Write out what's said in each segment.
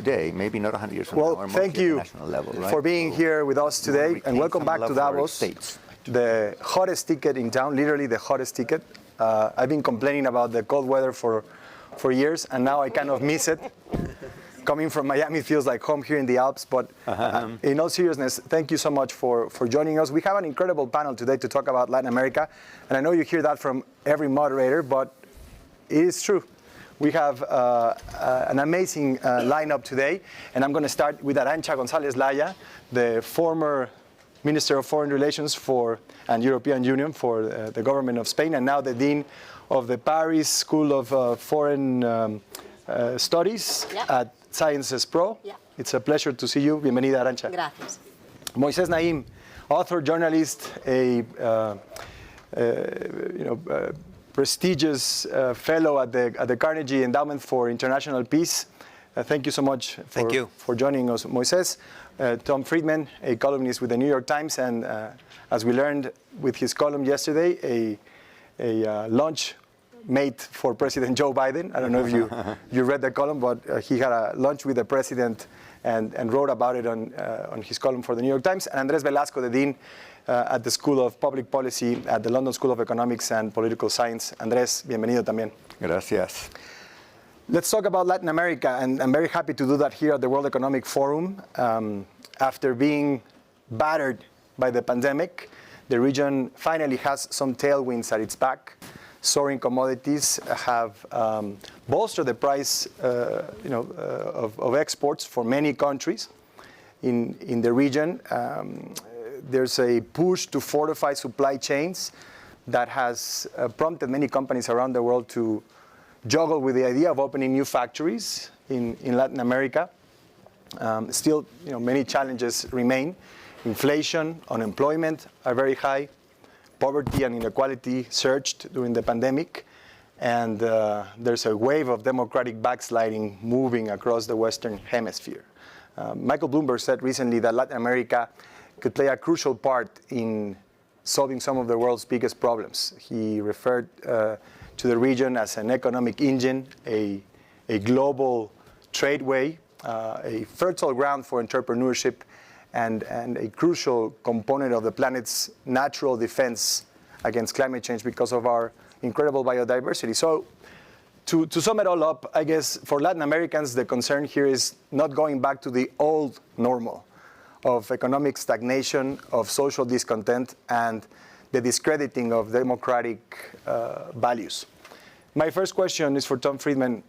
today, maybe not 100 years from now, or thank mostly at you the national level, right? for being here with us today, and welcome back to Davos, the hottest ticket in town, literally the hottest ticket. I've been complaining about the cold weather for years, and now I kind of miss it. Coming from Miami feels like home here in the Alps, but in all seriousness, thank you so much for joining us. We have an incredible panel today to talk about Latin America, and I know you hear that from every moderator, but it is true. We have an amazing lineup today, and I'm going to start with Arantxa González Laya, the former Minister of Foreign Relations and European Union for the government of Spain, and now the Dean of the Paris School of Foreign Studies at Sciences Pro. It's a pleasure to see you. Bienvenida, Arantxa. Gracias. Moisés Naim, author, journalist, a prestigious fellow at the Carnegie Endowment for International Peace. Thank you so much for joining us, Moisés. Tom Friedman, a columnist with the New York Times, and as we learned with his column yesterday, a lunch mate for President Joe Biden. I don't know if you read the column, but he had a lunch with the president and wrote about it on his column for the New York Times. And Andrés Velasco, the dean at the School of Public Policy at the London School of Economics and Political Science. Andrés, bienvenido también. Gracias. Let's talk about Latin America, and I'm very happy to do that here at the World Economic Forum. After being battered by the pandemic, the region finally has some tailwinds at its back. Soaring commodities have bolstered the price of exports for many countries in the region. There's a push to fortify supply chains that has prompted many companies around the world to juggle with the idea of opening new factories in Latin America. Still, many challenges remain. Inflation, unemployment are very high. Poverty and inequality surged during the pandemic. And there's a wave of democratic backsliding moving across the Western Hemisphere. Michael Bloomberg said recently that Latin America could play a crucial part in solving some of the world's biggest problems. He referred to the region as an economic engine, a global tradeway, a fertile ground for entrepreneurship, and a crucial component of the planet's natural defense against climate change because of our incredible biodiversity. So to sum it all up, I guess for Latin Americans, the concern here is not going back to the old normal of economic stagnation, of social discontent, and the discrediting of democratic values. My first question is for Tom Friedman.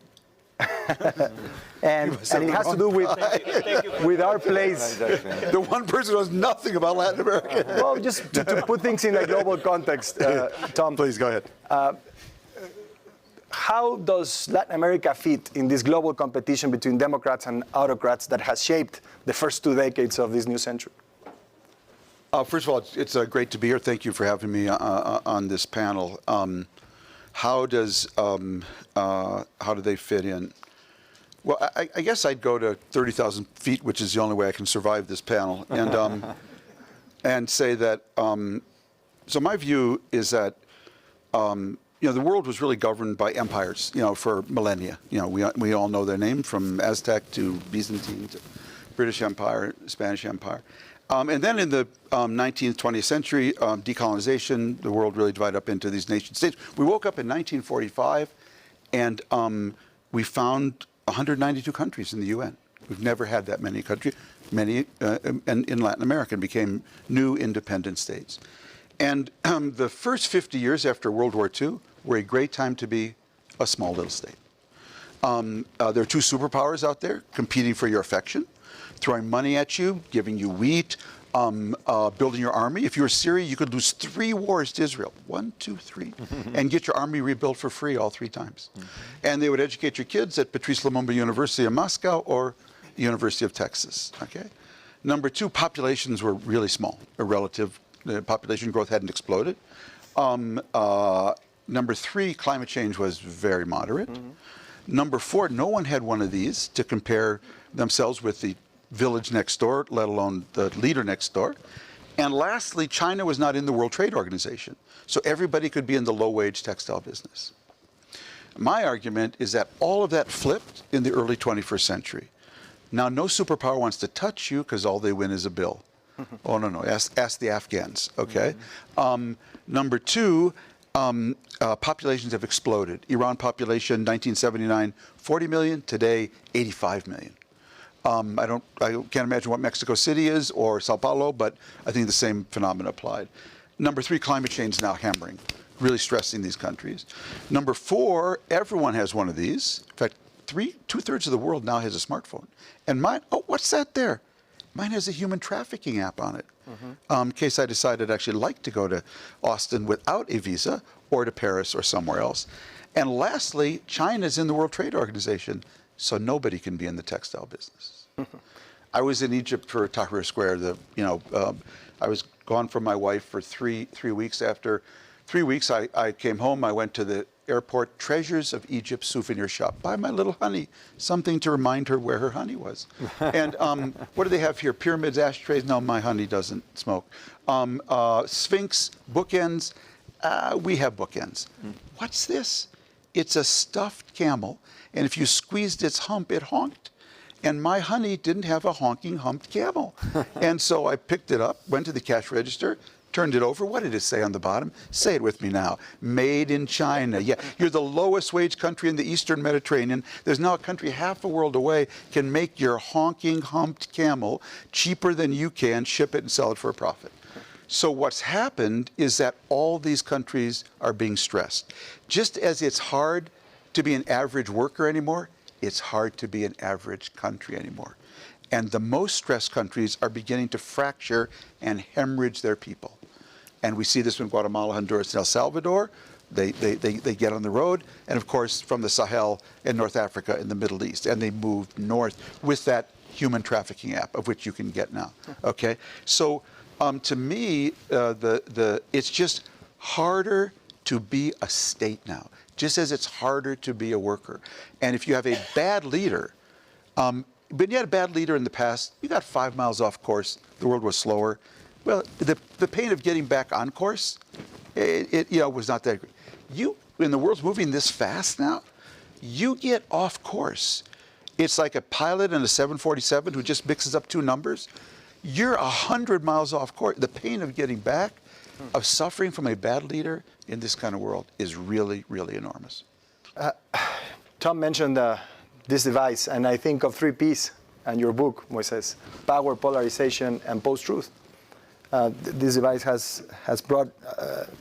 and it has to do with our place. The one person who knows nothing about Latin America. Well, just to put things in a global context, Tom. Please go ahead. How does Latin America fit in this global competition between Democrats and autocrats that has shaped the first 2 decades of this new century? First of all, it's great to be here. Thank you for having me on this panel. How do they fit in? Well, I guess I'd go to 30,000 feet, which is the only way I can survive this panel, and say that. So my view is that the world was really governed by empires, for millennia. We all know their name, from Aztec to Byzantine to British Empire, Spanish Empire. And then in the 19th, 20th century, decolonization, the world really divided up into these nation states. We woke up in 1945, and we found 192 countries in the UN. We've never had that many countries, in Latin America, and became new independent states. And the first 50 years after World War II were a great time to be a small little state. There are two superpowers out there competing for your affection, throwing money at you, giving you wheat, building your army. If you were Syria, you could lose 3 wars to Israel, 1, 2, 3, and get your army rebuilt for free all 3 times. And they would educate your kids at Patrice Lumumba University in Moscow or the University of Texas. Okay. Number 2, populations were really small, the population growth hadn't exploded. Number 3, climate change was very moderate. Number 4, no one had one of these to compare themselves with the village next door, let alone the leader next door. And lastly, China was not in the World Trade Organization, so everybody could be in the low-wage textile business. My argument is that all of that flipped in the early 21st century. Now, no superpower wants to touch you because all they win is a bill. Oh, no, no. Ask the Afghans, okay? Number two, populations have exploded. Iran population, 1979, 40 million. Today, 85 million. I can't imagine what Mexico City is or Sao Paulo, but I think the same phenomena applied. Number three, climate change is now hammering, really stressing these countries. Number four, everyone has one of these. In fact, two-thirds of the world now has a smartphone. And mine, oh, what's that there? Mine has a human trafficking app on it. In case I decided I'd actually like to go to Austin without a visa, or to Paris or somewhere else. And lastly, China's in the World Trade Organization, so nobody can be in the textile business. I was in Egypt for Tahrir Square. I was gone from my wife for three weeks. After 3 weeks, I came home. I went to the airport Treasures of Egypt souvenir shop. Buy my little honey, something to remind her where her honey was. And what do they have here? Pyramids, ashtrays? No, my honey doesn't smoke. Sphinx, bookends. We have bookends. What's this? It's a stuffed camel, and if you squeezed its hump, it honked. And my honey didn't have a honking, humped camel. And so I picked it up, went to the cash register, turned it over. What did it say on the bottom? Say it with me now. Made in China. Yeah, you're the lowest wage country in the Eastern Mediterranean. There's now a country half a world away can make your honking, humped camel cheaper than you can, ship it and sell it for a profit. So what's happened is that all these countries are being stressed. Just as it's hard to be an average worker anymore, it's hard to be an average country anymore. And the most stressed countries are beginning to fracture and hemorrhage their people. And we see this in Guatemala, Honduras, and El Salvador. They get on the road. And of course, from the Sahel and North Africa and the Middle East. And they move north with that human trafficking app, of which you can get now. Okay? So to me, it's just harder to be a state now, just as it's harder to be a worker. And if you have a bad leader, but you had a bad leader in the past, you got 5 miles off course, the world was slower. Well, the pain of getting back on course, it was not that great. When the world's moving this fast now, you get off course. It's like a pilot in a 747 who just mixes up two numbers. You're 100 miles off course. The pain of getting back, of suffering from a bad leader in this kind of world is really, really enormous. Tom mentioned this device, and I think of 3 Ps and your book, Moises: power, polarization, and post-truth. This device has brought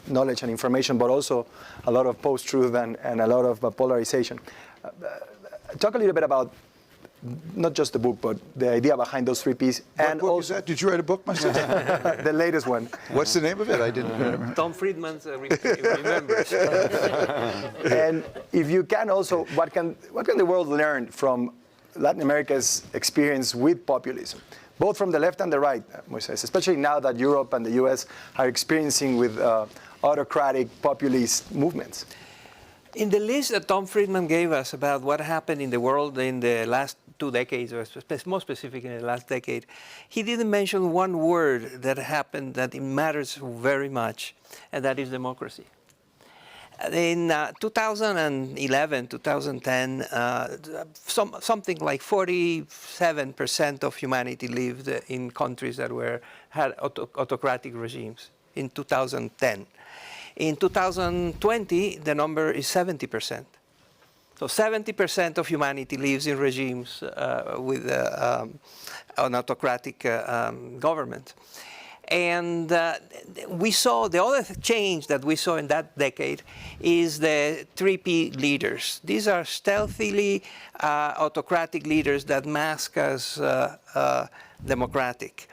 knowledge and information, but also a lot of post-truth and a lot of polarization. Talk a little bit about not just the book, but the idea behind those 3 Ps. What book is that? Did you write a book, myself? The latest one. What's the name of it? I didn't remember. Tom Friedman's remembers. And if you can also, what can the world learn from Latin America's experience with populism, both from the left and the right, Moises, especially now that Europe and the US are experiencing with autocratic populist movements? In the list that Tom Friedman gave us about what happened in the world in the last 2 decades, or more specific in the last decade, he didn't mention one word that happened that matters very much, and that is democracy. In 2011, 2010, something like 47% of humanity lived in countries that had autocratic regimes in 2010. In 2020, the number is 70%. So 70% of humanity lives in regimes with an autocratic government. And we saw, the other change that we saw in that decade is the 3P leaders. These are stealthily autocratic leaders that mask as democratic.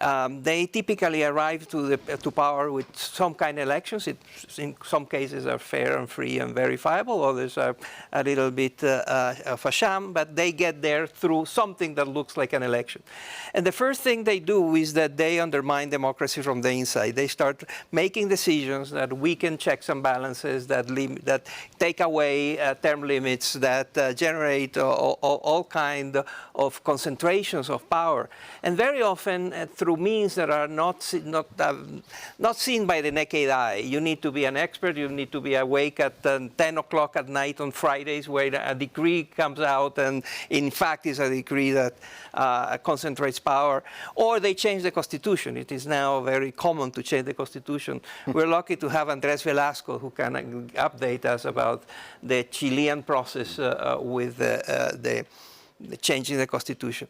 They typically arrive to power with some kind of elections. In some cases are fair and free and verifiable. Others are a little bit of a sham, but they get there through something that looks like an election. And the first thing they do is that they undermine democracy from the inside. They start making decisions that weaken checks and balances, that take away term limits, that generate all kind of concentrations of power. and very often through means that are not seen by the naked eye. You need to be an expert. You need to be awake at 10 o'clock at night on Fridays, where a decree comes out, and in fact is a decree that concentrates power. Or they change the Constitution. It is now very common to change the Constitution. We're lucky to have Andrés Velasco, who can update us about the Chilean process with the changing the Constitution.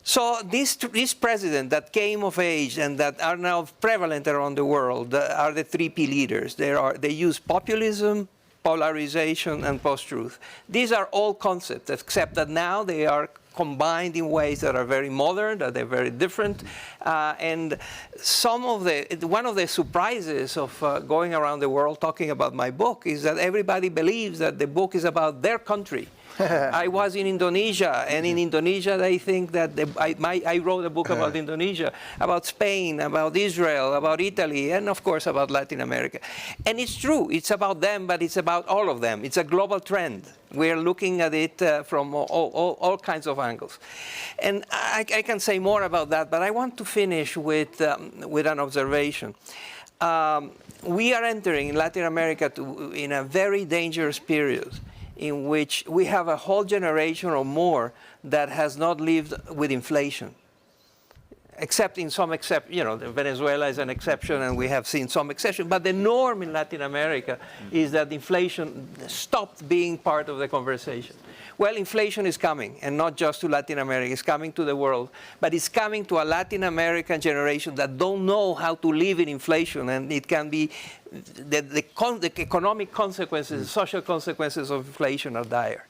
So this president that came of age and that are now prevalent around the world are the 3 P leaders. They use populism, polarization, and post-truth. These are all concepts, except that now they are combined in ways that are very modern, that they're very different. And one of the surprises of going around the world talking about my book is that everybody believes that the book is about their country. I was in Indonesia, and in Indonesia they think that I wrote a book about Indonesia, about Spain, about Israel, about Italy, and of course about Latin America. And it's true, it's about them, but it's about all of them. It's a global trend. We're looking at it from all kinds of angles. And I can say more about that, but I want to finish with an observation. We are entering in Latin America in a very dangerous period, in which we have a whole generation or more that has not lived with inflation, except in some Venezuela is an exception, and we have seen some exceptions. But the norm in Latin America is that inflation stopped being part of the conversation. Well, inflation is coming, and not just to Latin America. It's coming to the world, but it's coming to a Latin American generation that don't know how to live in inflation, and it can be the economic consequences, the social consequences of inflation are dire.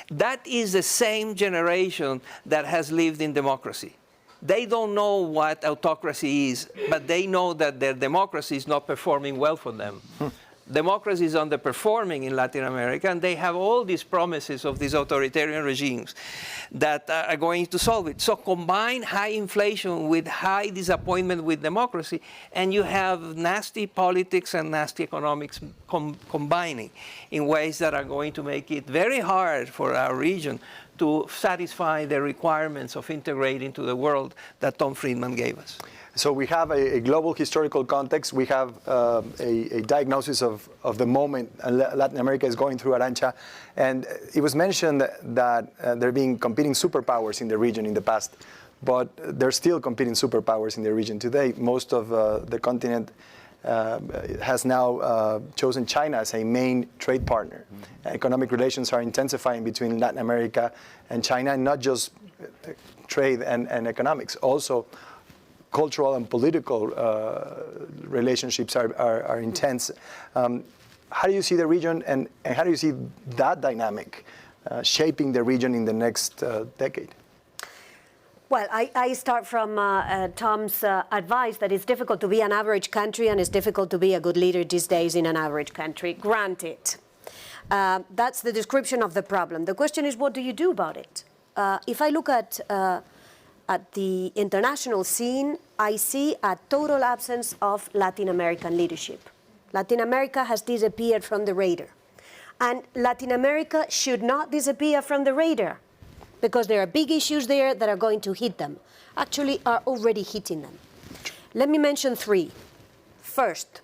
That is the same generation that has lived in democracy. They don't know what autocracy is, but they know that their democracy is not performing well for them. Democracy is underperforming in Latin America, and they have all these promises of these authoritarian regimes that are going to solve it. So combine high inflation with high disappointment with democracy, and you have nasty politics and nasty economics combining in ways that are going to make it very hard for our region to satisfy the requirements of integrating to the world that Tom Friedman gave us. So we have a global historical context. We have a diagnosis of the moment Latin America is going through, Arantxa. And it was mentioned that there have been competing superpowers in the region in the past, but there's still competing superpowers in the region today. Most of the continent has now chosen China as a main trade partner. Economic relations are intensifying between Latin America and China, and not just trade and economics, also cultural and political relationships are intense. How do you see the region, and how do you see that dynamic shaping the region in the next decade? Well, I start from Tom's advice that it's difficult to be an average country, and it's difficult to be a good leader these days in an average country. Granted, that's the description of the problem. The question is, what do you do about it? If I look at the international scene, I see a total absence of Latin American leadership. Latin America has disappeared from the radar. And Latin America should not disappear from the radar, because there are big issues there that are going to hit them, actually are already hitting them. Let me mention 3. First,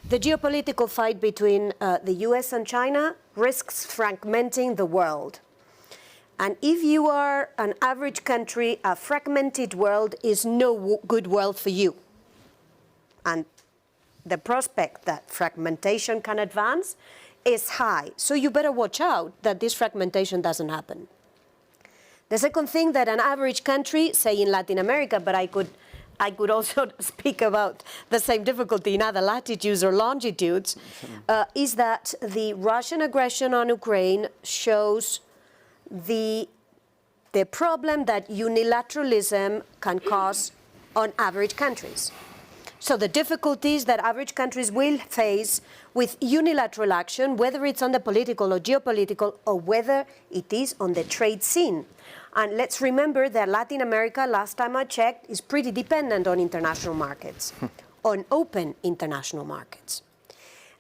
the geopolitical fight between the US and China risks fragmenting the world. And if you are an average country, a fragmented world is no good world for you. And the prospect that fragmentation can advance is high. So you better watch out that this fragmentation doesn't happen. The second thing that an average country, say in Latin America, but I could also speak about the same difficulty in other latitudes or longitudes, is that the Russian aggression on Ukraine shows the problem that unilateralism can cause on average countries. So the difficulties that average countries will face with unilateral action, whether it's on the political or geopolitical, or whether it is on the trade scene. And let's remember that Latin America, last time I checked, is pretty dependent on international markets, on open international markets.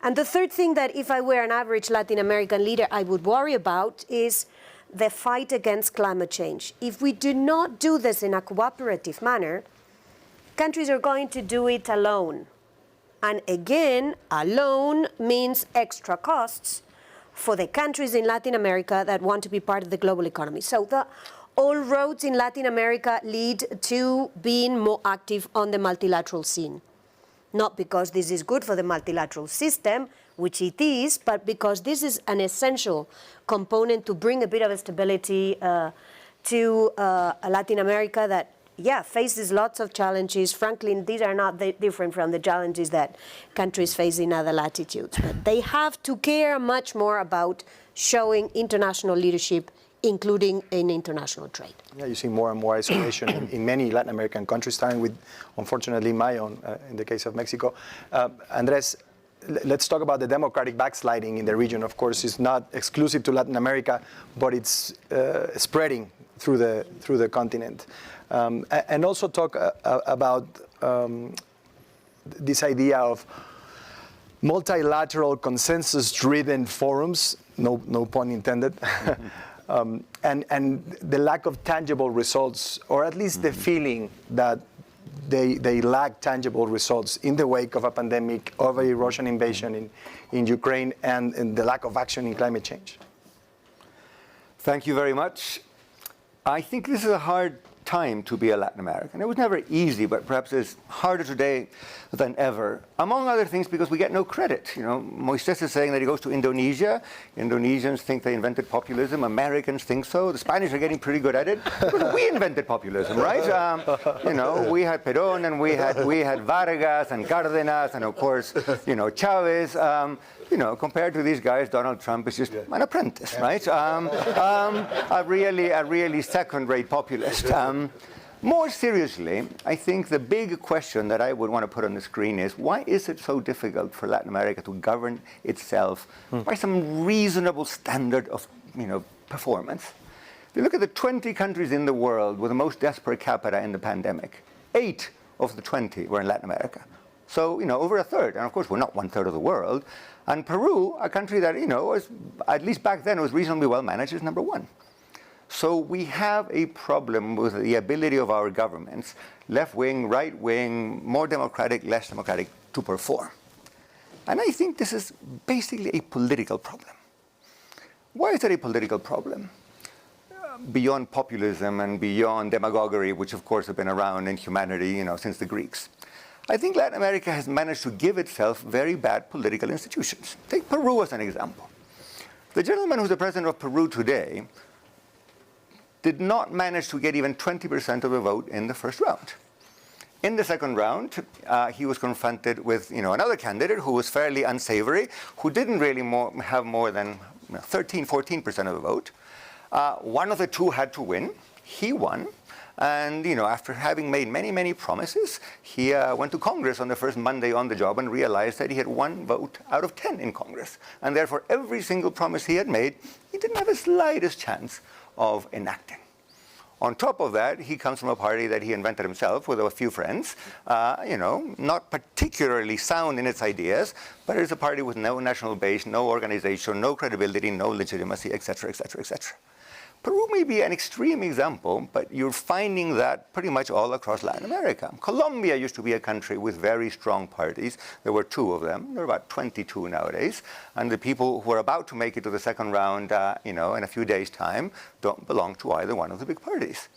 And the third thing that if I were an average Latin American leader I would worry about is the fight against climate change. If we do not do this in a cooperative manner, countries are going to do it alone. And again, alone means extra costs for the countries in Latin America that want to be part of the global economy. So all roads in Latin America lead to being more active on the multilateral scene. Not because this is good for the multilateral system, which it is, but because this is an essential component to bring a bit of stability to Latin America that, faces lots of challenges. Frankly, these are not different from the challenges that countries face in other latitudes. But they have to care much more about showing international leadership, including in international trade. Yeah, you see more and more isolation in many Latin American countries, starting with, unfortunately, my own, in the case of Mexico. Andres, let's talk about the democratic backsliding in the region. Of course, it's not exclusive to Latin America, but it's spreading through the continent. And also talk about this idea of multilateral consensus-driven forums, no pun intended, and the lack of tangible results, or at least the feeling that they lack tangible results in the wake of a pandemic, of a Russian invasion in Ukraine, and the lack of action in climate change. Thank you very much. I think this is a hard time to be a Latin American. It was never easy, but perhaps it's harder today than ever. Among other things, because we get no credit. You know, Moises is saying that he goes to Indonesia. Indonesians think they invented populism. Americans think so. The Spanish are getting pretty good at it. But we invented populism, right? You know, we had Perón, and we had Vargas and Cárdenas, and of course, you know, Chavez. You know, compared to these guys, Donald Trump is just an apprentice, right? A really second-rate populist. More seriously, I think the big question that I would want to put on the screen is, why is it so difficult for Latin America to govern itself by some reasonable standard of, you know, performance? If you look at the 20 countries in the world with the most deaths per capita in the pandemic, 8 of the 20 were in Latin America. So, you know, over a third. And of course, we're not 1/3 of the world. And Peru, a country that, you know, was, at least back then, was reasonably well managed, is number 1. So we have a problem with the ability of our governments, left wing, right wing, more democratic, less democratic, to perform. And I think this is basically a political problem. Why is it a political problem? Beyond populism and beyond demagoguery, which of course have been around in humanity, you know, since the Greeks. I think Latin America has managed to give itself very bad political institutions. Take Peru as an example. The gentleman who's the president of Peru today did not manage to get even 20% of the vote in the first round. In the second round, he was confronted with, you know, another candidate who was fairly unsavory, who didn't really have more than 13-14% of the vote. One of the two had to win. He won. And, you know, after having made many promises, he went to Congress on the first Monday on the job and realized that he had 1 vote out of 10 in Congress. And therefore, every single promise he had made, he didn't have the slightest chance of enacting. On top of that, he comes from a party that he invented himself with a few friends, you know, not particularly sound in its ideas, but it's a party with no national base, no organization, no credibility, no legitimacy, etc., etc., etc. Peru may be an extreme example, but you're finding that pretty much all across Latin America. Colombia used to be a country with very strong parties. There were 2 of them. There are about 22 nowadays. And the people who are about to make it to the second round, you know, in a few days' time, don't belong to either one of the big parties.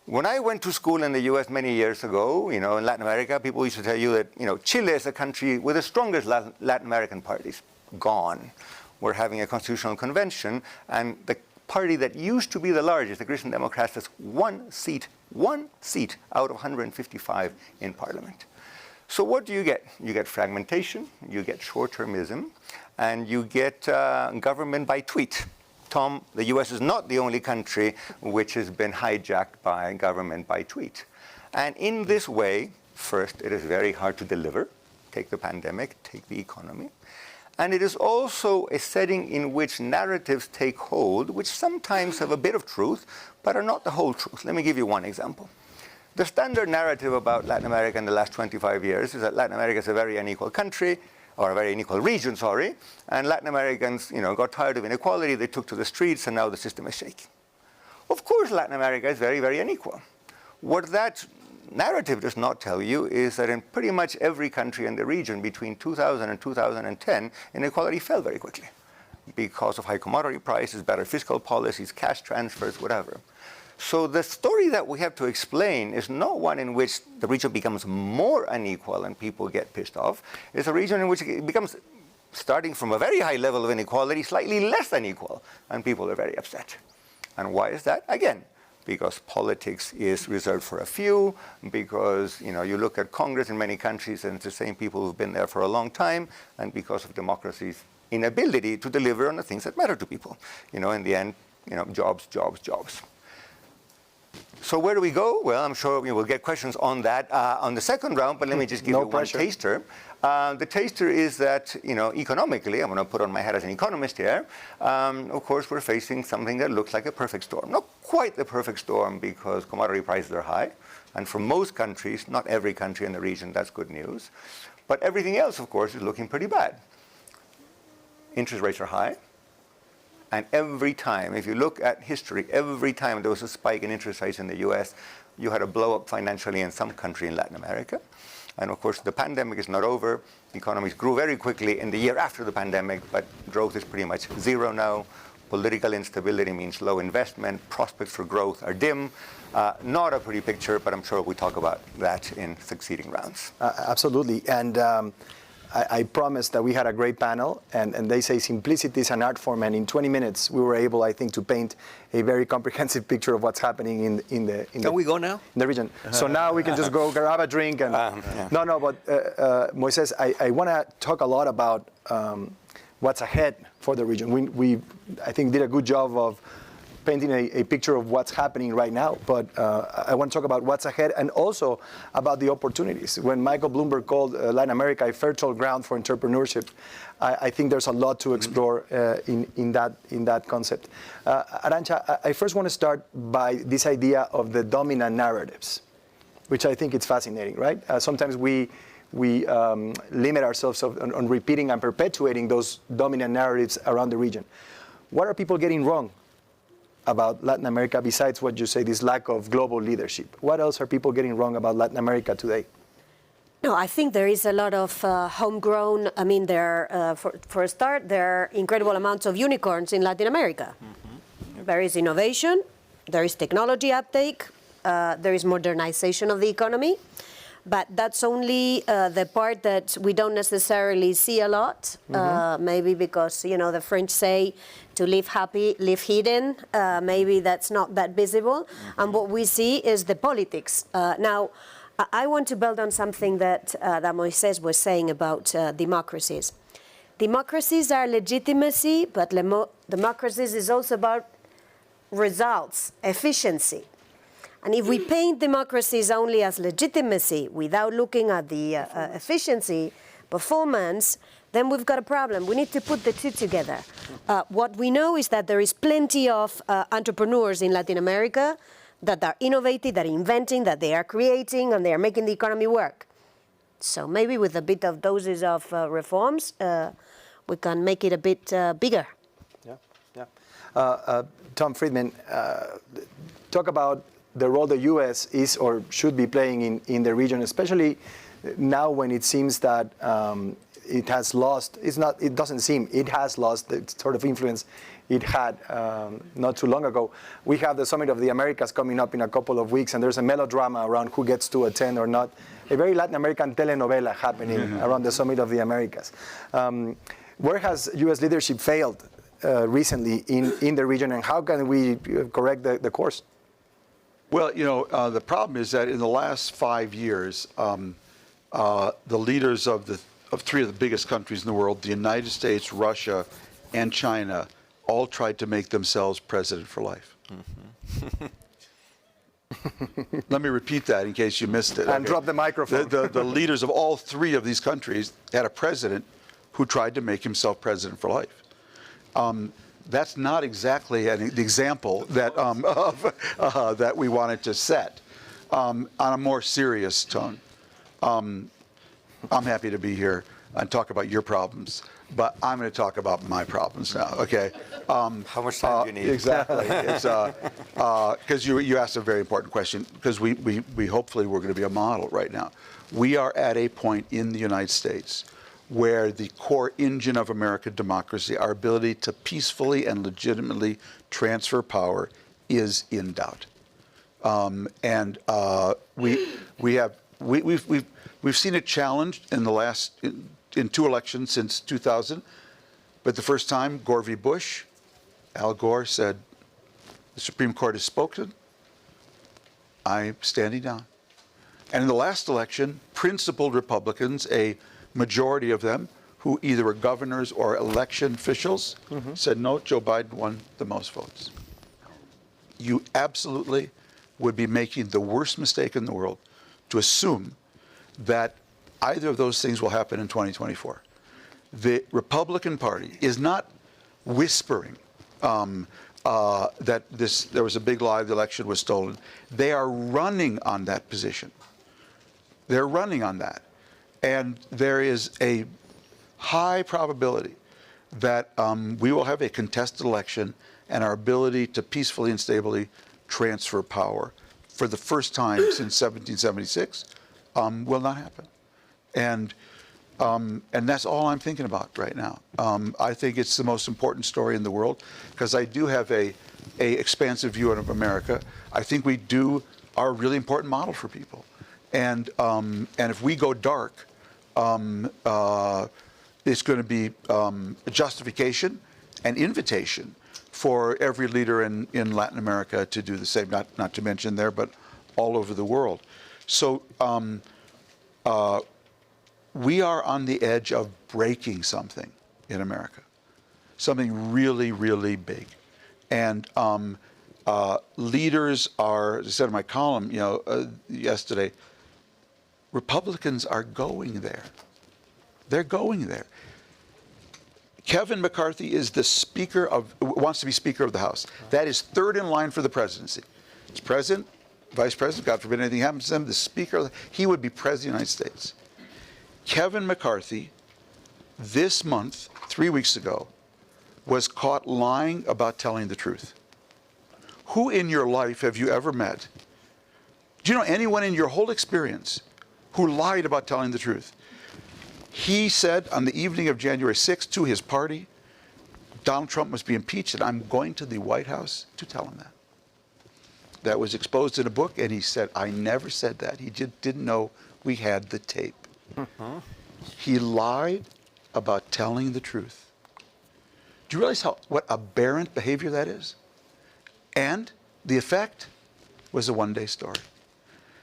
When I went to school in the U.S. many years ago, you know, in Latin America, people used to tell you that, you know, Chile is a country with the strongest Latin American parties. Gone. We're having a constitutional convention, and the party that used to be the largest, the Christian Democrats, has 1 seat out of 155 in parliament. So what do you get? You get fragmentation, you get short-termism, and you get government by tweet. Tom, the US is not the only country which has been hijacked by government by tweet. And in this way, first, it is very hard to deliver. Take the pandemic, take the economy. And it is also a setting in which narratives take hold, which sometimes have a bit of truth, but are not the whole truth. Let me give you one example. The standard narrative about Latin America in the last 25 years is that Latin America is a very unequal country. or a very unequal region, sorry, and Latin Americans, got tired of inequality, they took to the streets, and now the system is shaking. Of course, Latin America is very, very unequal. What that narrative does not tell you is that in pretty much every country in the region between 2000 and 2010, inequality fell very quickly because of high commodity prices, better fiscal policies, cash transfers, whatever. So the story that we have to explain is not one in which the region becomes more unequal and people get pissed off. It's a region in which it becomes, starting from a very high level of inequality, slightly less unequal, and people are very upset. And why is that? Again, because politics is reserved for a few, because you look at Congress in many countries and it's the same people who've been there for a long time, and because of democracy's inability to deliver on the things that matter to people. In the end, jobs, jobs, jobs. So where do we go? Well, I'm sure we will get questions on that on the second round, but let me just give you one taster. The taster is that, economically, I'm going to put on my hat as an economist here, of course, we're facing something that looks like a perfect storm. Not quite the perfect storm because commodity prices are high, and for most countries, not every country in the region, that's good news. But everything else, of course, is looking pretty bad. Interest rates are high. And every time, if you look at history, every time there was a spike in interest rates in the US, you had a blow up financially in some country in Latin America. And of course, the pandemic is not over. Economies grew very quickly in the year after the pandemic, but growth is pretty much zero now. Political instability means low investment. Prospects for growth are dim. Not a pretty picture, but I'm sure we'll talk about that in succeeding rounds. Absolutely. And I promised that we had a great panel, and they say simplicity is an art form, and in 20 minutes we were able, I think, to paint a very comprehensive picture of what's happening in the Can we go now? In the region. So now we can just go grab a drink and yeah. No, but Moises, I want to talk a lot about what's ahead for the region. We I think did a good job of painting a picture of what's happening right now, but I want to talk about what's ahead and also about the opportunities. When Michael Bloomberg called Latin America a fertile ground for entrepreneurship, I think there's a lot to explore in that concept. Arantxa, I first want to start by this idea of the dominant narratives, which I think it's fascinating, right? Sometimes we limit ourselves on repeating and perpetuating those dominant narratives around the region. What are people getting wrong about Latin America besides what you say, this lack of global leadership? What else are people getting wrong about Latin America today? No, I think there is a lot of homegrown, for a start, there are incredible amounts of unicorns in Latin America. Mm-hmm. There is innovation, there is technology uptake, there is modernization of the economy. But that's only the part that we don't necessarily see a lot, maybe because, the French say to live happy, live hidden. Maybe that's not that visible. And what we see is the politics. Now, I want to build on something that Moises was saying about democracies. Democracies are legitimacy, but democracies is also about results, efficiency. And if we paint democracies only as legitimacy without looking at the efficiency, performance, then we've got a problem. We need to put the two together. What we know is that there is plenty of entrepreneurs in Latin America that are innovating, that are inventing, that they are creating, and they are making the economy work. So maybe with a bit of doses of reforms, we can make it a bit bigger. Yeah. Tom Friedman, talk about the role the U.S. is or should be playing in the region, especially now when it seems that it has lost. It doesn't seem. It has lost the sort of influence it had not too long ago. We have the Summit of the Americas coming up in a couple of weeks, and there's a melodrama around who gets to attend or not. A very Latin American telenovela happening around the Summit of the Americas. Where has U.S. leadership failed recently in the region, and how can we correct the course? Well, the problem is that in the last 5 years, the leaders of three of the biggest countries in the world, the United States, Russia, and China, all tried to make themselves president for life. Mm-hmm. Let me repeat that in case you missed it. And drop the microphone. The leaders of all three of these countries had a president who tried to make himself president for life. That's not exactly the example that that we wanted to set. On a more serious tone, I'm happy to be here. and talk about your problems, but I'm going to talk about my problems now, okay? How much time do you need? Exactly. It's because you asked a very important question, because we hopefully we're going to be a model right now. We are at a point in the United States where the core engine of American democracy, our ability to peacefully and legitimately transfer power, is in doubt. We've seen it challenged in the last in 2 elections since 2000, but the first time, Gore v. Bush, Al Gore said, "The Supreme Court has spoken. I'm standing down." And in the last election, principled Republicans, a majority of them, who either were governors or election officials, said, "No, Joe Biden won the most votes." You absolutely would be making the worst mistake in the world to assume that either of those things will happen in 2024. The Republican Party is not whispering that there was a big lie, the election was stolen. They are running on that position. They're running on that. And there is a high probability that we will have a contested election, and our ability to peacefully and stably transfer power for the first time since 1776 will not happen. And that's all I'm thinking about right now. I think it's the most important story in the world, because I do have a expansive view of America. I think we are a really important model for people. And if we go dark, it's going to be a justification and invitation for every leader in Latin America to do the same, not to mention there, but all over the world. So we are on the edge of breaking something in America, something really, really big. And leaders are, as I said in my column, yesterday, Republicans are going there. They're going there. Kevin McCarthy is the wants to be Speaker of the House. That is third in line for the presidency. It's President, Vice President, God forbid anything happens to them, the Speaker, he would be President of the United States. Kevin McCarthy, this month, 3 weeks ago, was caught lying about telling the truth. Who in your life have you ever met? Do you know anyone in your whole experience who lied about telling the truth? He said on the evening of January 6th to his party, Donald Trump must be impeached, and I'm going to the White House to tell him that. That was exposed in a book, and he said, I never said that. He just didn't know we had the tape. He lied about telling the truth. Do you realize what aberrant behavior that is? And the effect was a one-day story.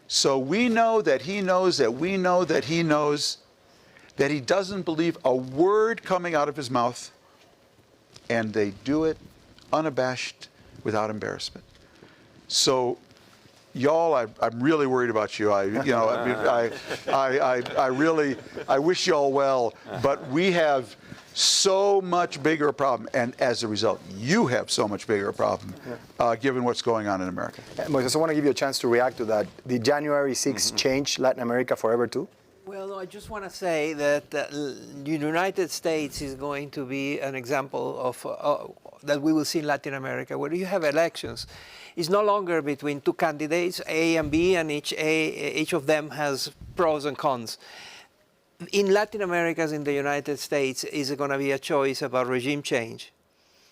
So we know that he knows that we know that he knows that he doesn't believe a word coming out of his mouth, and they do it unabashed, without embarrassment. So, y'all, I'm really worried about you. I wish y'all well, but we have so much bigger a problem, and as a result, you have so much bigger a problem, given what's going on in America. Moises, I want to give you a chance to react to that. Did January 6th change Latin America forever too? Well, no, I just want to say that the United States is going to be an example of that we will see in Latin America, where you have elections. It's no longer between two candidates, A and B, and each of them has pros and cons. In Latin America, as in the United States, is going to be a choice about regime change.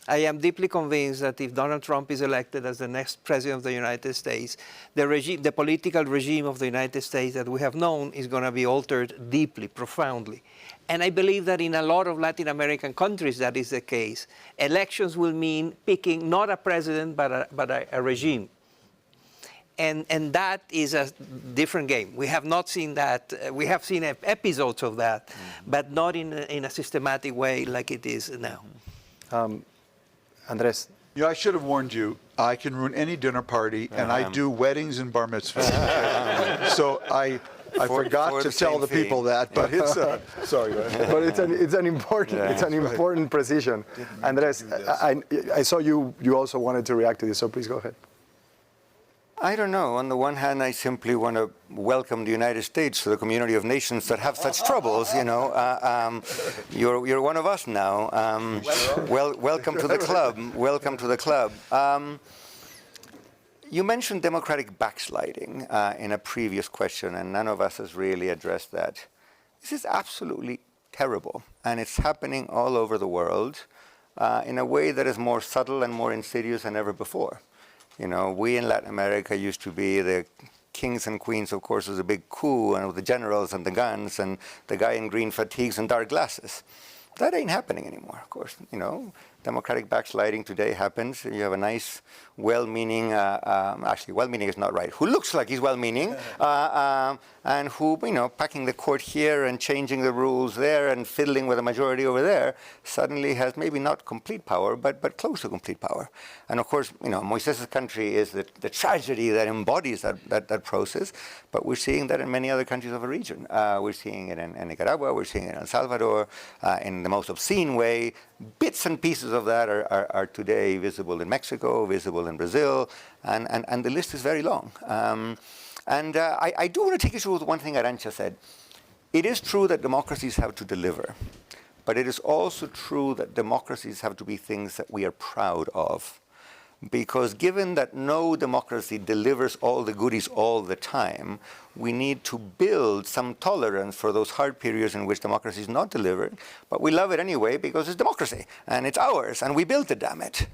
I am deeply convinced that if Donald Trump is elected as the next president of the United States, the political regime of the United States that we have known is going to be altered deeply, profoundly. And I believe that in a lot of Latin American countries that is the case. Elections will mean picking not a president, but a regime. And that is a different game. We have not seen that. We have seen episodes of that, but not in a systematic way like it is now. Andres. I should have warned you. I can ruin any dinner party, and I do weddings and bar mitzvahs. So I forgot to tell the people that, but it's sorry. But it's an important precision. Andres, I saw you also wanted to react to this, so please go ahead. I don't know. On the one hand, I simply want to welcome the United States to the community of nations that have such troubles. You know, you're one of us now. Welcome to the club. Welcome to the club. You mentioned democratic backsliding in a previous question, and none of us has really addressed that. This is absolutely terrible, and it's happening all over the world in a way that is more subtle and more insidious than ever before. You know, we in Latin America used to be the kings and queens, of course, was a big coup, and with the generals and the guns and the guy in green fatigues and dark glasses. That ain't happening anymore, of course. You know, democratic backsliding today happens. You have a nice, well-meaning, actually, well-meaning is not right, who looks like he's well-meaning, and who, you know, packing the court here and changing the rules there and fiddling with a majority over there, suddenly has maybe not complete power, but close to complete power. And of course, you know, Moises' country is the tragedy that embodies that process, but we're seeing that in many other countries of the region. We're seeing it in Nicaragua, we're seeing it in El Salvador, in the most obscene way. Bits and pieces of that are today visible in Mexico, visible in Brazil, and the list is very long. I do want to take issue with one thing Arantxa said. It is true that democracies have to deliver, but it is also true that democracies have to be things that we are proud of. Because given that no democracy delivers all the goodies all the time, we need to build some tolerance for those hard periods in which democracy is not delivered, but we love it anyway because it's democracy, and it's ours, and we built it, damn it.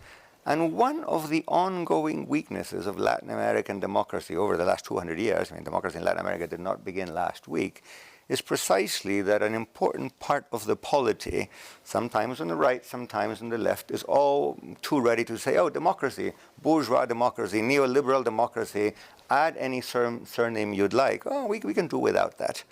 And one of the ongoing weaknesses of Latin American democracy over the last 200 years, I mean, democracy in Latin America did not begin last week, is precisely that an important part of the polity, sometimes on the right, sometimes on the left, is all too ready to say, oh, democracy, bourgeois democracy, neoliberal democracy, add any surname you'd like. Oh, we can do without that.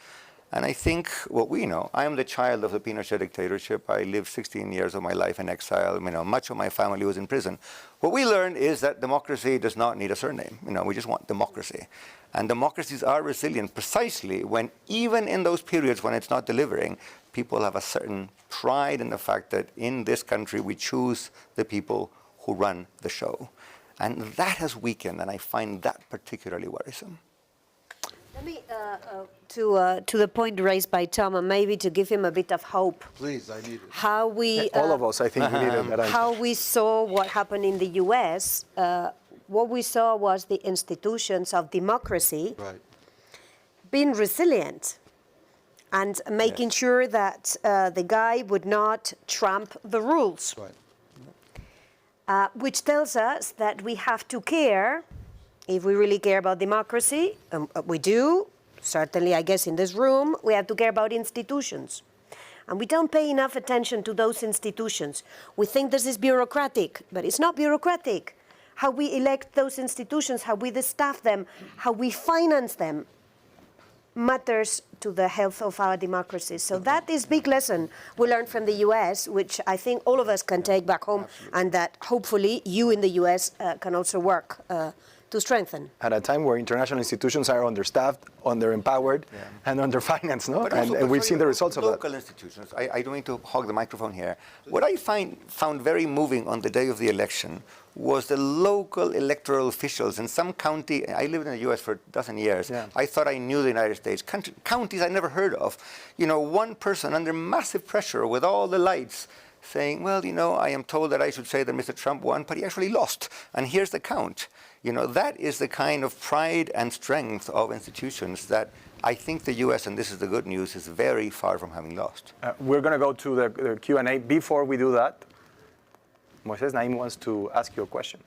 And I think what we know, I am the child of the Pinochet dictatorship. I lived 16 years of my life in exile. You know, much of my family was in prison. What we learned is that democracy does not need a surname. You know, we just want democracy. And democracies are resilient precisely when, even in those periods when it's not delivering, people have a certain pride in the fact that in this country we choose the people who run the show. And that has weakened, and I find that particularly worrisome. Let me, to the point raised by Tom, and maybe to give him a bit of hope. Please, I need it. How we, All of us, I think, we needed that. how we saw what happened in the U.S. What we saw was the institutions of democracy being resilient and making sure that the guy would not trump the rules, which tells us that we have to care. If we really care about democracy, we do, certainly I guess in this room, we have to care about institutions. And we don't pay enough attention to those institutions. We think this is bureaucratic, but it's not bureaucratic. How we elect those institutions, how we staff them, how we finance them matters to the health of our democracies. So that is big lesson we learned from the US, which I think all of us can take back home, and that hopefully you in the US can also work to strengthen. At a time where international institutions are understaffed, underempowered, and underfinanced, no? And we've seen the results of that. Local institutions, I don't mean to hog the microphone here. What I found very moving on the day of the election was the local electoral officials in some county. I lived in the U.S. for a dozen years. I thought I knew the United States. Counties I never heard of. You know, one person under massive pressure with all the lights saying, well, you know, I am told that I should say that Mr. Trump won, but he actually lost. And here's the count. You know, that is the kind of pride and strength of institutions that I think the U.S., and this is the good news, is very far from having lost. We're going to go to the Q&A. Before we do that, Moises, Naim wants to ask you a question.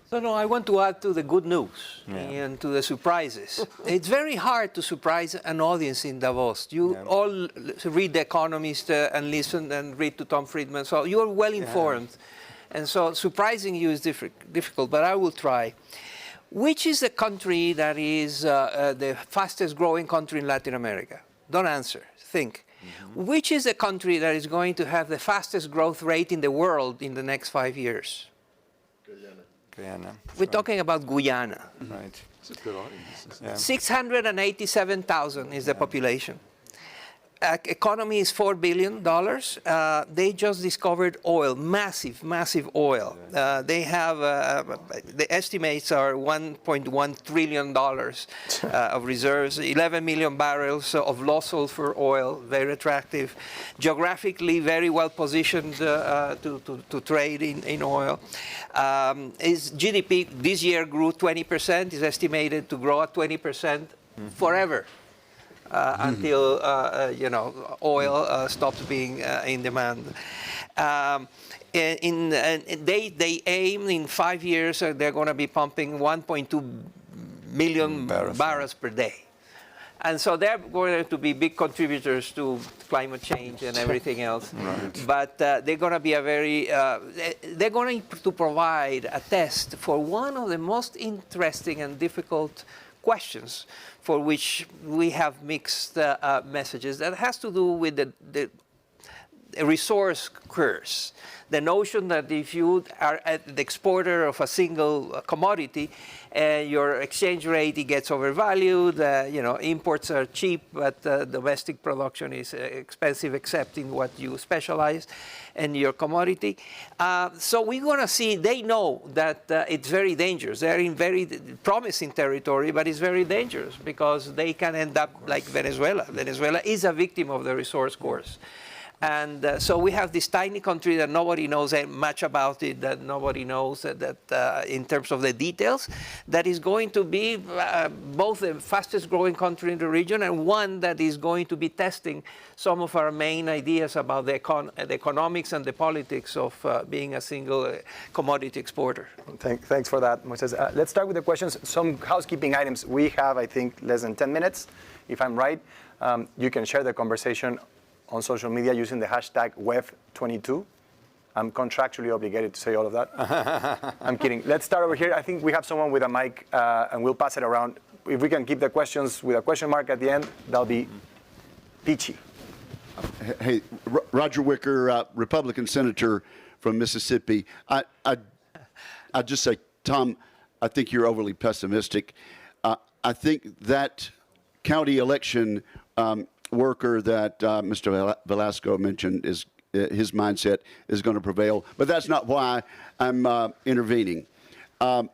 So no, I want to add to the good news and to the surprises. It's very hard to surprise an audience in Davos. You all read The Economist and listen and read to Tom Friedman, so you are well informed. And so surprising you is difficult, but I will try. Which is the country that is the fastest growing country in Latin America? Don't answer, think. Which is the country that is going to have the fastest growth rate in the world in the next 5 years? Guyana. We're talking about Guyana. Right. It's a good audience. 687,000 is the population. economy is $4 billion. They just discovered oil, massive oil. They have, the estimates are $1.1 trillion of reserves, 11 million barrels of low sulfur oil, very attractive. Geographically, very well positioned to trade in oil. Its GDP this year grew 20%, is estimated to grow at 20% forever. Until oil stops being in demand. They aim in 5 years they're going to be pumping 1.2 million barrels per day. And so they're going to be big contributors to climate change and everything else. Right. But they're going to be they're going to provide a test for one of the most interesting and difficult questions for which we have mixed messages. That has to do with the resource curse. The notion that if you are the exporter of a single commodity, your exchange rate gets overvalued, imports are cheap, but domestic production is expensive except in what you specialize in your commodity. So we're going to see, they know that it's very dangerous. They're in very promising territory, but it's very dangerous because they can end up like Venezuela. Venezuela is a victim of the resource curse. And so we have this tiny country that nobody knows much about it, that nobody knows that in terms of the details, that is going to be both the fastest growing country in the region and one that is going to be testing some of our main ideas about the economics and the politics of being a single commodity exporter. Thanks for that, Moises. Let's start with the questions. Some housekeeping items. We have, I think, less than 10 minutes, if I'm right. You can share the conversation on social media using the hashtag WEF22. I'm contractually obligated to say all of that. I'm kidding. Let's start over here. I think we have someone with a mic, and we'll pass it around. If we can keep the questions with a question mark at the end, that'll be peachy. Hey, Roger Wicker, Republican senator from Mississippi. I just say, Tom, I think you're overly pessimistic. I think that county election worker that Mr. Velasco mentioned, is his mindset is going to prevail. But that's not why I'm intervening. I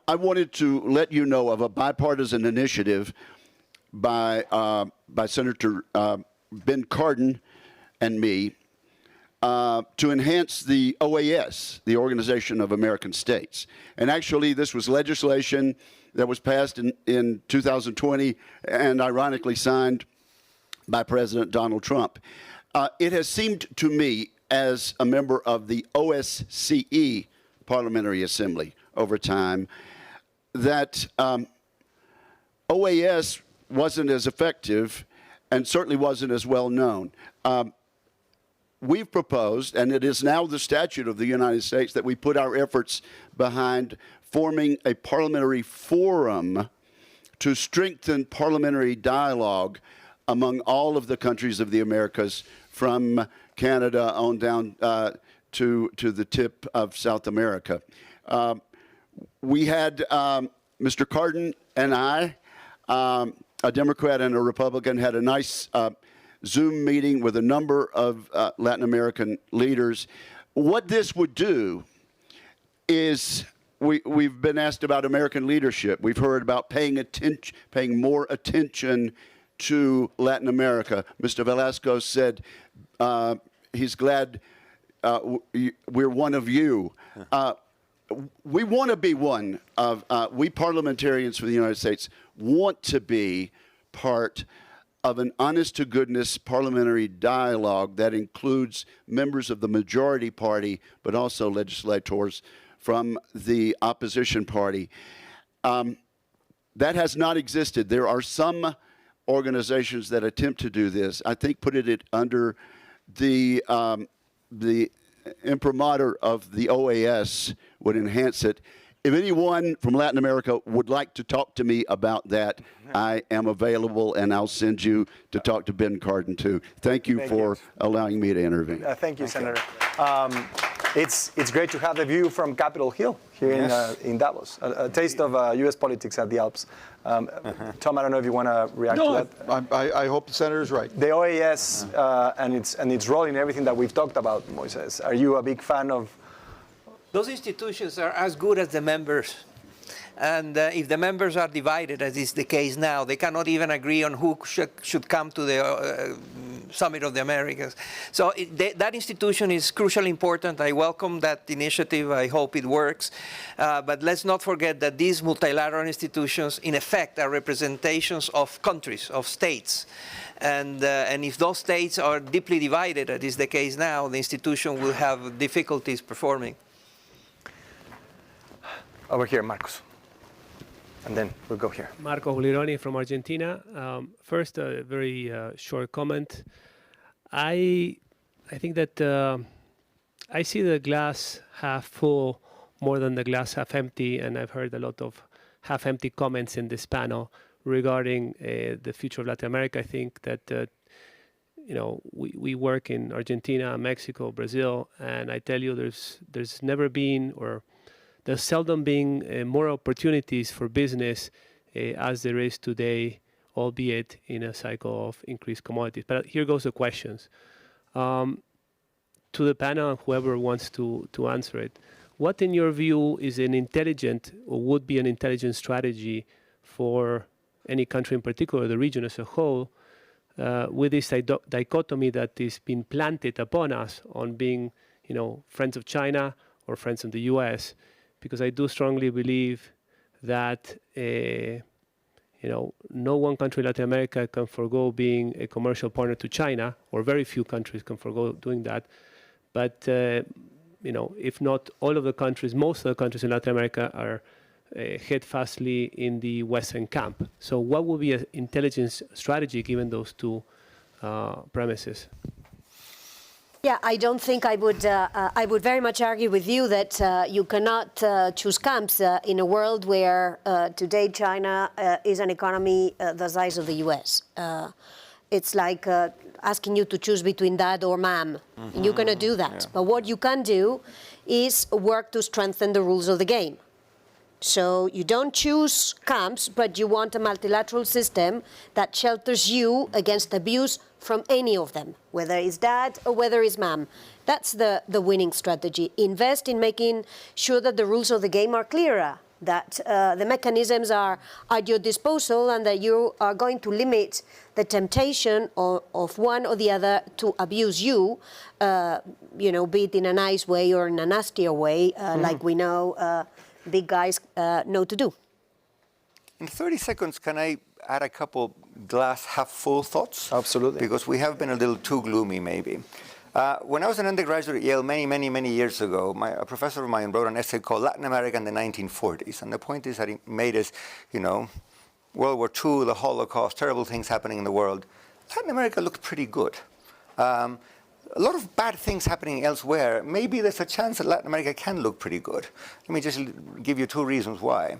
wanted to let you know of a bipartisan initiative by Senator Ben Cardin and me to enhance the OAS, the Organization of American States. And actually, this was legislation that was passed in 2020 and ironically signed by President Donald Trump. It has seemed to me, as a member of the OSCE Parliamentary Assembly over time, that OAS wasn't as effective and certainly wasn't as well known. We've proposed, and it is now the statute of the United States, that we put our efforts behind forming a parliamentary forum to strengthen parliamentary dialogue among all of the countries of the Americas, from Canada on down to the tip of South America. We had Mr. Cardin and I, a Democrat and a Republican, had a nice Zoom meeting with a number of Latin American leaders. What this would do is, we've been asked about American leadership. We've heard about paying more attention to Latin America. Mr. Velasco said he's glad we're one of you. We want to be one of, we parliamentarians for the United States want to be part of an honest-to-goodness parliamentary dialogue that includes members of the majority party, but also legislators from the opposition party. That has not existed. There are some organizations that attempt to do this. I think putting it under the imprimatur of the OAS would enhance it. If anyone from Latin America would like to talk to me about that, I am available, and I'll send you to talk to Ben Cardin too. Thank you for allowing me to intervene. Thank you, Senator. It's great to have the view from Capitol Hill here in Davos. A taste of U.S. politics at the Alps. Tom, I don't know if you want to react to that. I hope the senator is right. The OAS and its role in everything that we've talked about, Moises. Are you a big fan of? Those institutions are as good as the members. And if the members are divided, as is the case now, they cannot even agree on who should come to the Summit of the Americas. So that institution is crucially important. I welcome that initiative. I hope it works. But let's not forget that these multilateral institutions, in effect, are representations of countries, of states. And if those states are deeply divided, as is the case now, the institution will have difficulties performing. Over here, Marcos. And then we'll go here. Marco Julironi from Argentina. First, a very short comment. I think that I see the glass half full more than the glass half empty, and I've heard a lot of half empty comments in this panel regarding the future of Latin America. I think that we work in Argentina, Mexico, Brazil, and I tell you, there's never been or there's seldom been more opportunities for business as there is today, albeit in a cycle of increased commodities. But here goes the questions. To the panel, whoever wants to answer it, what in your view is an intelligent or would be an intelligent strategy for any country in particular, the region as a whole, with this dichotomy that is being planted upon us on being, friends of China or friends of the US? Because I do strongly believe that no one country in Latin America can forego being a commercial partner to China, or very few countries can forego doing that. But if not all of the countries, most of the countries in Latin America are head fastly in the Western camp. So what would be an intelligence strategy given those two premises? Yeah, I don't think I would very much argue with you that you cannot choose camps in a world where today China is an economy the size of the US. It's like asking you to choose between dad or mom. Mm-hmm. You're going to do that. Yeah. But what you can do is work to strengthen the rules of the game. So you don't choose camps, but you want a multilateral system that shelters you against abuse from any of them, whether it's dad or whether it's mom. That's the winning strategy. Invest in making sure that the rules of the game are clearer, that the mechanisms are at your disposal, and that you are going to limit the temptation of one or the other to abuse you, be it in a nice way or in a nastier way, like we know big guys know to do. In 30 seconds, can I add a couple glass half full thoughts? Absolutely. Because we have been a little too gloomy, maybe. When I was an undergraduate at Yale many years ago, a professor of mine wrote an essay called Latin America in the 1940s. And the point is that he made us, World War II, the Holocaust, terrible things happening in the world. Latin America looked pretty good. A lot of bad things happening elsewhere. Maybe there's a chance that Latin America can look pretty good. Let me just give you two reasons why.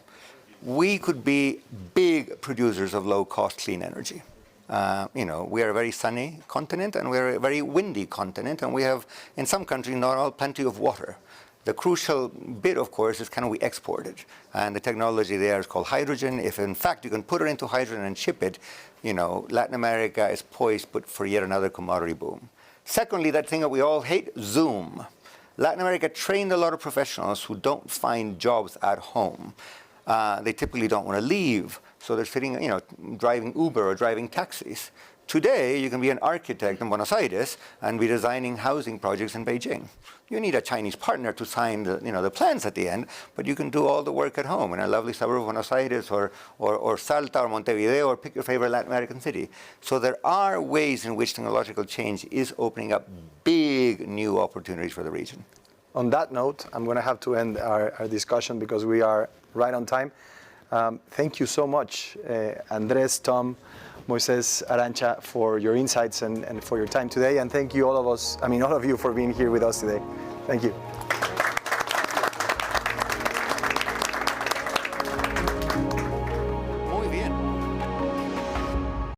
We could be big producers of low-cost clean energy. We are a very sunny continent, and we're a very windy continent, and we have, in some countries, not all plenty of water. The crucial bit, of course, is can we export it? And the technology there is called hydrogen. If, in fact, you can put it into hydrogen and ship it, Latin America is poised for yet another commodity boom. Secondly, that thing that we all hate, Zoom. Latin America trained a lot of professionals who don't find jobs at home. They typically don't want to leave, so they're sitting, driving Uber or driving taxis. Today, you can be an architect in Buenos Aires and be designing housing projects in Beijing. You need a Chinese partner to sign the plans at the end, but you can do all the work at home in a lovely suburb of Buenos Aires or Salta or Montevideo, or pick your favorite Latin American city. So there are ways in which technological change is opening up big new opportunities for the region. On that note, I'm going to have to end our discussion because we are right on time. Thank you so much, Andres, Tom, Moises, Arantxa, for your insights and for your time today. And thank you all of you for being here with us today. Thank you.